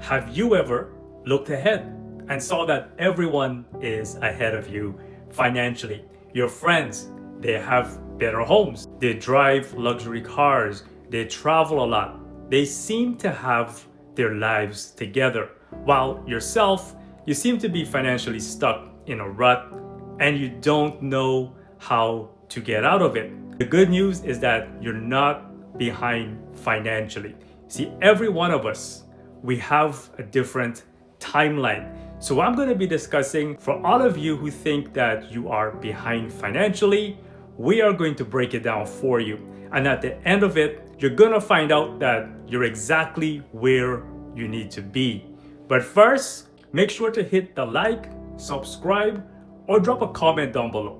Have you ever looked ahead and saw that everyone is ahead of you financially? Your friends, they have better homes, they drive luxury cars, they travel a lot, they seem to have their lives together, while yourself, you seem to be financially stuck in a rut and you don't know how to get out of it. The good news is that you're not behind financially. See, every one of us, we have a different timeline. So I'm going to be discussing, for all of you who think that you are behind financially, we are going to break it down for you. And at the end of it, you're going to find out that you're exactly where you need to be. But first, make sure to hit the like, subscribe, or drop a comment down below.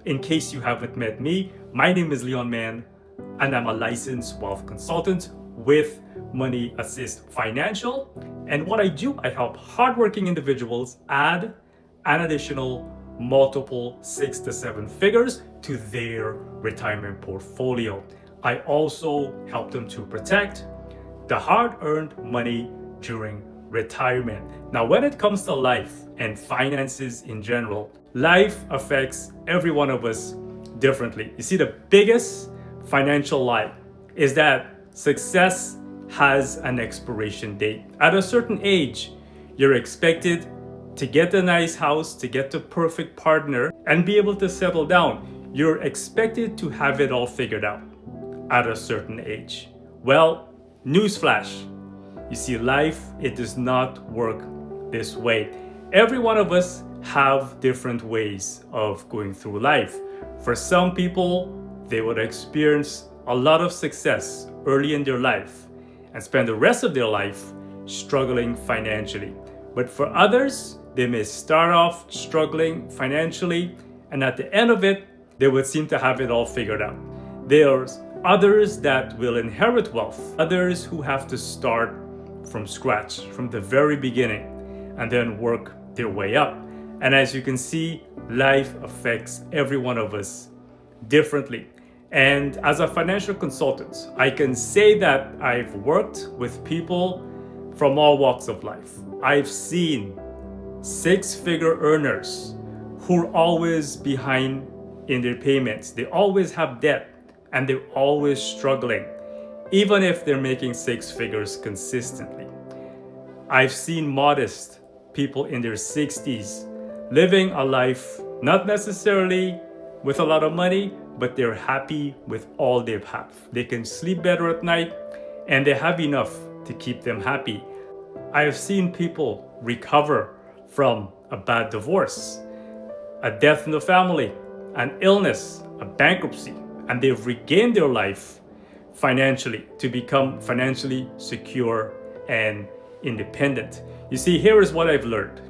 In case you haven't met me, my name is Leon Mann, and I'm a licensed wealth consultant with Money Assist Financial. And what I do, I help hardworking individuals add an additional multiple 6 to 7 figures to their retirement portfolio. I also help them to protect the hard-earned money during retirement. Now, when it comes to life and finances in general, life affects every one of us differently. You see, the biggest financial lie is that success has an expiration date. At a certain age, you're expected to get a nice house, to get the perfect partner, and be able to settle down. You're expected to have it all figured out at a certain age. Well, newsflash. You see, life, it does not work this way. Every one of us have different ways of going through life. For some people, they would experience a lot of success early in their life and spend the rest of their life struggling financially. But for others, they may start off struggling financially, and at the end of it, they would seem to have it all figured out. There's others that will inherit wealth, others who have to start from scratch, from the very beginning, and then work their way up. And as you can see, life affects every one of us differently. And as a financial consultant, I can say that I've worked with people from all walks of life. I've seen 6-figure earners who are always behind in their payments. They always have debt and they're always struggling, even if they're making 6 figures consistently. I've seen modest people in their 60s living a life not necessarily with a lot of money, but they're happy with all they have. They can sleep better at night and they have enough to keep them happy. I have seen people recover from a bad divorce, a death in the family, an illness, a bankruptcy, and they've regained their life financially to become financially secure and independent. You see, here is what I've learned.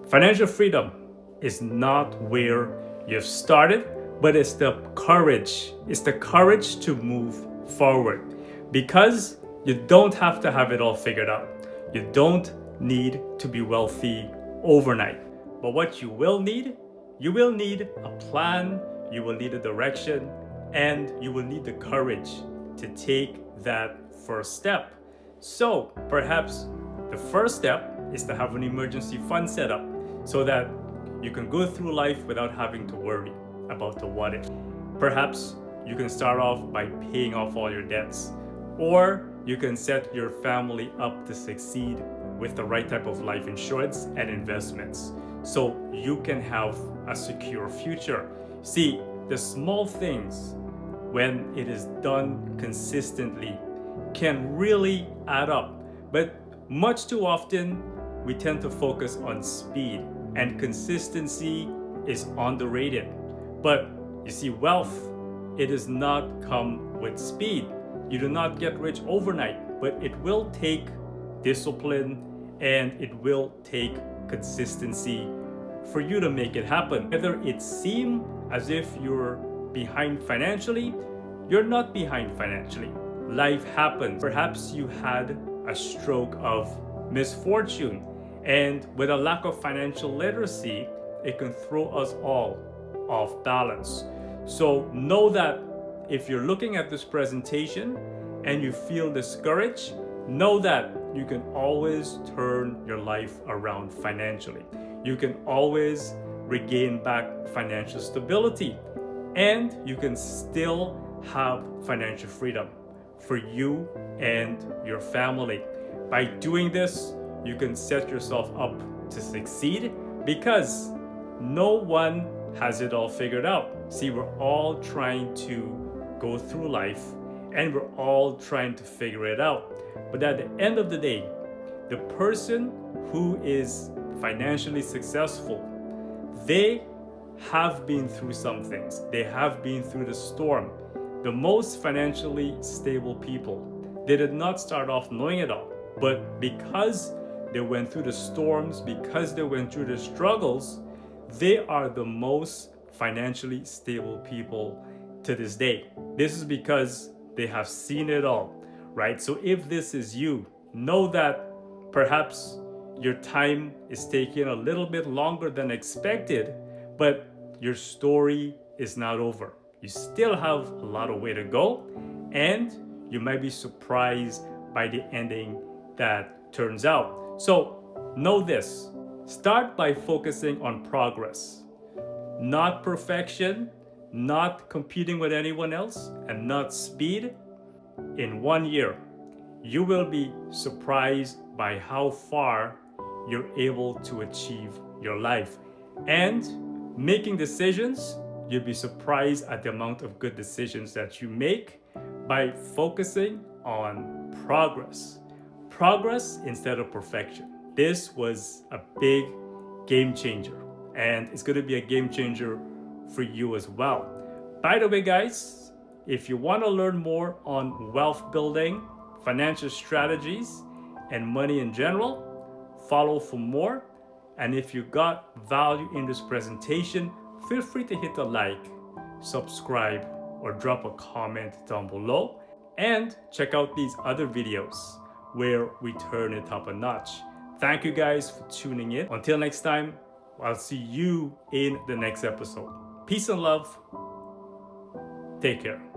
Financial freedom is not where you've started, but it's the courage. It's the courage to move forward, because you don't have to have it all figured out. You don't need to be wealthy overnight. But what you will need a plan, you will need a direction, and you will need the courage to take that first step. So perhaps the first step is to have an emergency fund set up so that you can go through life without having to worry about the what if. Perhaps you can start off by paying off all your debts, or you can set your family up to succeed with the right type of life insurance and investments so you can have a secure future. See, the small things, when it is done consistently, can really add up. But much too often, we tend to focus on speed, and consistency is underrated. But you see, wealth, it does not come with speed. You do not get rich overnight, but it will take discipline and it will take consistency for you to make it happen. Whether it seems as if you're behind financially, you're not behind financially. Life happens. Perhaps you had a stroke of misfortune, and with a lack of financial literacy, it can throw us all off balance. So know that if you're looking at this presentation and you feel discouraged, know that you can always turn your life around financially. You can always regain back financial stability, and you can still have financial freedom for you and your family. By doing this, you can set yourself up to succeed because no one has it all figured out. See, we're all trying to go through life and we're all trying to figure it out. But at the end of the day, the person who is financially successful, they have been through some things. They have been through the storm. The most financially stable people, they did not start off knowing it all. But because they went through the storms, because they went through the struggles, they are the most financially stable people to this day. This is because they have seen it all, right? So if this is you, know that perhaps your time is taking a little bit longer than expected, but your story is not over. You still have a lot of way to go, and you might be surprised by the ending that turns out. So know this, start by focusing on progress, not perfection, not competing with anyone else, and not speed. In 1 year, you will be surprised by how far you're able to achieve your life. And making decisions, you'll be surprised at the amount of good decisions that you make by focusing on progress. Progress instead of perfection. This was a big game changer, and it's going to be a game changer for you as well. By the way, guys, if you want to learn more on wealth building, financial strategies, and money in general, follow for more. And if you got value in this presentation, feel free to hit a like, subscribe, or drop a comment down below. And check out these other videos where we turn it up a notch. Thank you guys for tuning in. Until next time, I'll see you in the next episode. Peace and love. Take care.